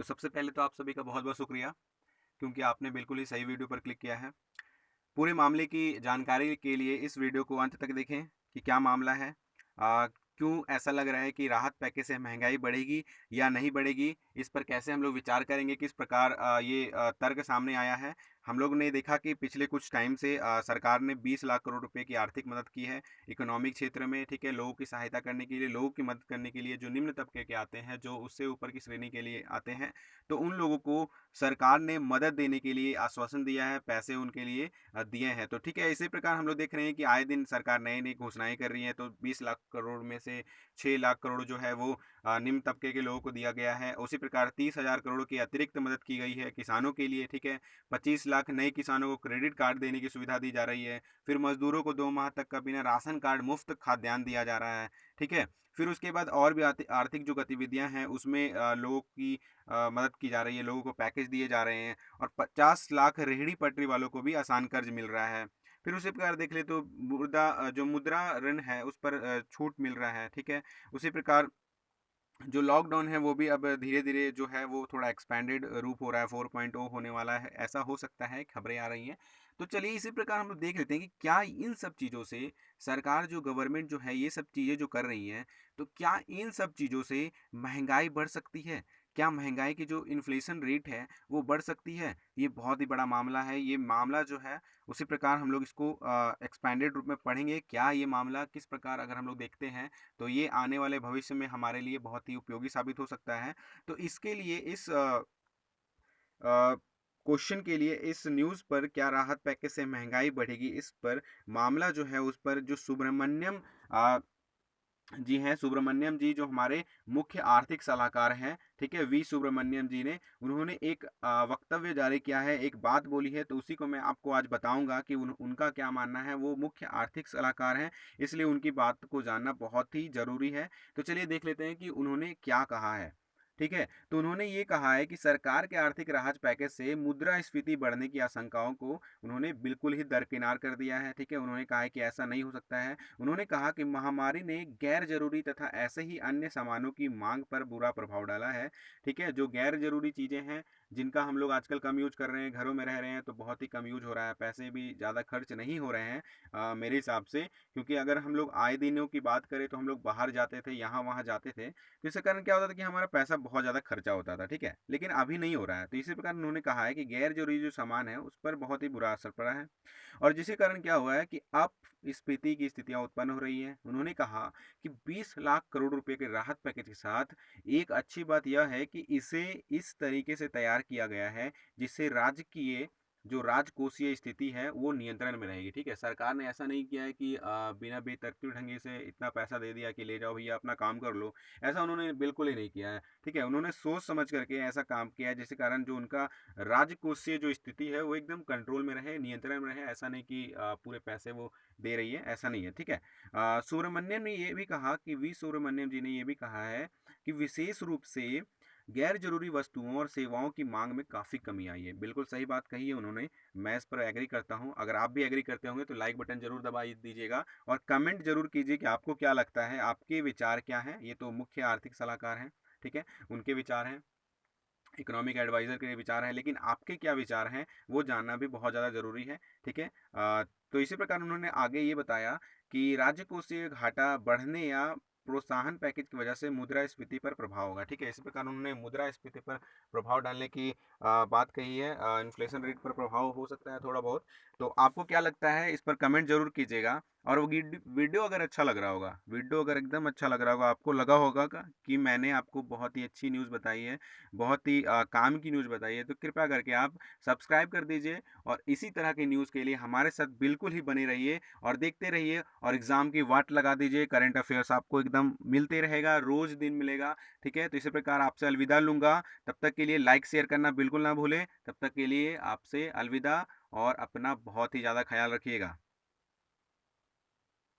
तो सबसे पहले तो आप सभी का बहुत-बहुत शुक्रिया, क्योंकि आपने बिल्कुल ही सही वीडियो पर क्लिक किया है। पूरे मामले की जानकारी के लिए इस वीडियो को अंत तक देखें कि क्या मामला है। क्यों ऐसा लग रहा है कि राहत पैकेज से महँगाई बढ़ेगी या नहीं बढ़ेगी, इस पर कैसे हम लोग विचार करेंगे, किस प्रकार ये तर्क सामने आया है। हम लोग ने देखा कि पिछले कुछ टाइम से सरकार ने 20 लाख करोड़ रुपए की आर्थिक मदद की है, इकोनॉमिक क्षेत्र में, ठीक है? लोगों की सहायता करने के लिए, लोगों की मदद करने के लिए, जो निम्न तबके के आते हैं, जो उससे ऊपर की श्रेणी के लिए आते हैं, तो उन लोगों को सरकार ने मदद देने के लिए आश्वासन दिया है, पैसे उनके लिए दिए हैं। तो ठीक है, इसी प्रकार हम लोग देख रहे हैं कि आए दिन सरकार नई-नई घोषणाएँ कर रही है, तो 20 लाख करोड़ में से 6 लाख करोड़ जो है वो निम्न तबके के लोगों को दिया गया है। उसी प्रकार 30,000 करोड़ की अतिरिक्त मदद की गई है किसानों के लिए, ठीक है। 25 लाख नए किसानों को क्रेडिट कार्ड देने की सुविधा दी जा रही है। फिर मज़दूरों को 2 माह तक का बिना राशन कार्ड मुफ्त खाद्यान्न दिया जा रहा है, ठीक है। फिर उसके बाद और भी आर्थिक जो गतिविधियाँ हैं उसमें लोगों की मदद की जा रही है, लोगों को पैकेज दिए जा रहे हैं और 50 लाख रेहड़ी पटरी वालों को भी आसान कर्ज मिल रहा है। फिर उसी प्रकार देख ले तो जो मुद्रा ऋण है उस पर छूट मिल रहा है, ठीक है। उसी प्रकार जो लॉकडाउन है वो भी अब धीरे-धीरे जो है वो थोड़ा एक्सपेंडेड रूप हो रहा है, 4.0 होने वाला है, ऐसा हो सकता है, खबरें आ रही हैं। तो चलिए इसी प्रकार हम लोग देख लेते हैं कि क्या इन सब चीज़ों से सरकार जो गवर्नमेंट जो है ये सब चीज़ें जो कर रही हैं, तो क्या इन सब चीज़ों से महँगाई बढ़ सकती है? क्या महँगाई की जो इन्फ्लेशन रेट है वो बढ़ सकती है? ये बहुत ही बड़ा मामला है, ये मामला जो है उसी प्रकार हम लोग इसको एक्सपेंडेड रूप में पढ़ेंगे। क्या ये मामला किस प्रकार अगर हम लोग देखते हैं तो ये आने वाले भविष्य में हमारे लिए बहुत ही उपयोगी साबित हो सकता है। तो इसके लिए इस क्वेश्चन के लिए इस न्यूज़ पर क्या राहत पैकेज से महँगाई बढ़ेगी, इस पर मामला जो है उस पर जो सुब्रमण्यम जी हैं, सुब्रमण्यम जी जो हमारे मुख्य आर्थिक सलाहकार हैं, ठीक है? वी सुब्रमण्यम जी ने उन्होंने एक वक्तव्य जारी किया है, एक बात बोली है, तो उसी को मैं आपको आज बताऊँगा कि उनका क्या मानना है। वो मुख्य आर्थिक सलाहकार हैं, इसलिए उनकी बात को जानना बहुत ही ज़रूरी है। तो चलिए देख लेते हैं कि उन्होंने क्या कहा है, ठीक है? तो उन्होंने ये कहा है कि सरकार के आर्थिक राहत पैकेज से मुद्रास्फीति बढ़ने की आशंकाओं को उन्होंने बिल्कुल ही दरकिनार कर दिया है, ठीक है? उन्होंने कहा है कि ऐसा नहीं हो सकता है। उन्होंने कहा कि महामारी ने गैर जरूरी तथा ऐसे ही अन्य सामानों की मांग पर बुरा प्रभाव डाला है, ठीक है। जो गैर जरूरी चीज़ें हैं जिनका हम लोग आजकल कम यूज कर रहे हैं, घरों में रह रहे हैं तो बहुत ही कम यूज हो रहा है, पैसे भी ज़्यादा खर्च नहीं हो रहे हैं मेरे हिसाब से। क्योंकि अगर हम लोग आए दिनों की बात करें तो हम लोग बाहर जाते थे, यहाँ वहाँ जाते थे, तो इसके कारण क्या होता था कि हमारा पैसा बहुत ज़्यादा खर्चा होता था, ठीक है। लेकिन अभी नहीं हो रहा है, तो इसी प्रकार उन्होंने कहा है कि गैर जरूरी जो सामान है उस पर बहुत ही बुरा असर पड़ा है और जिसके कारण क्या हुआ है कि अपस्फीति की स्थितियां उत्पन्न हो रही हैं। उन्होंने कहा कि 20 लाख करोड़ रुपए के राहत पैकेज के साथ एक अच्छी बात यह है कि इसे इस तरीके से तैयार किया गया है जिससे राज्य की ये जो राजकोषीय स्थिति है वो नियंत्रण में रहेगी, ठीक है। सरकार ने ऐसा नहीं किया है कि बिना बेतरतीब ढंगे से इतना पैसा दे दिया कि ले जाओ भैया अपना काम कर लो। ऐसा उन्होंने बिल्कुल ही नहीं किया है, ठीक है। उन्होंने सोच समझ करके ऐसा काम किया है जिसके कारण जो उनका राजकोषीय जो स्थिति है वो एकदम कंट्रोल में रहे, नियंत्रण में रहे। ऐसा नहीं कि पूरे पैसे वो दे रही है, ऐसा नहीं है, ठीक है। सुब्रमण्यम ने ये भी कहा कि वी सुब्रमण्यम जी ने ये भी कहा है कि विशेष रूप से गैर जरूरी वस्तुओं और सेवाओं की मांग में काफ़ी कमी आई है। बिल्कुल सही बात कही है उन्होंने, मैं इस पर एग्री करता हूँ। अगर आप भी एग्री करते होंगे तो लाइक बटन जरूर दबा दीजिएगा और कमेंट जरूर कीजिए कि आपको क्या लगता है, आपके विचार क्या हैं। ये तो मुख्य आर्थिक सलाहकार हैं, ठीक है, उनके विचार हैं, इकोनॉमिक एडवाइज़र के विचार हैं, लेकिन आपके क्या विचार हैं वो जानना भी बहुत ज़्यादा ज़रूरी है, ठीक है। तो इसी प्रकार उन्होंने आगे ये बताया कि राज्य कोषीय घाटा बढ़ने या प्रोत्साहन पैकेज की वजह से मुद्रास्फीति पर प्रभाव होगा, ठीक है। इसी प्रकार उन्होंने मुद्रास्फीति पर प्रभाव डालने की बात कही है, इन्फ्लेशन रेट पर प्रभाव हो सकता है थोड़ा बहुत। तो आपको क्या लगता है इस पर कमेंट जरूर कीजिएगा और वो वीडियो अगर अच्छा लग रहा होगा, वीडियो अगर एकदम अच्छा लग रहा होगा, आपको लगा होगा कि मैंने आपको बहुत ही अच्छी न्यूज़ बताई है, बहुत ही काम की न्यूज़ बताई है, तो कृपया करके आप सब्सक्राइब कर दीजिए और इसी तरह की न्यूज़ के लिए हमारे साथ बिल्कुल ही बने रहिए और देखते रहिए और एग्ज़ाम की वाट लगा दीजिए। करंट अफेयर्स आपको एकदम मिलते रहेगा, रोज़ दिन मिलेगा, ठीक है। तो इसी प्रकार आपसे अलविदा लूँगा, तब तक के लिए लाइक शेयर करना बिल्कुल ना भूलें। तब तक के लिए आपसे अलविदा और अपना बहुत ही ज़्यादा ख्याल रखिएगा।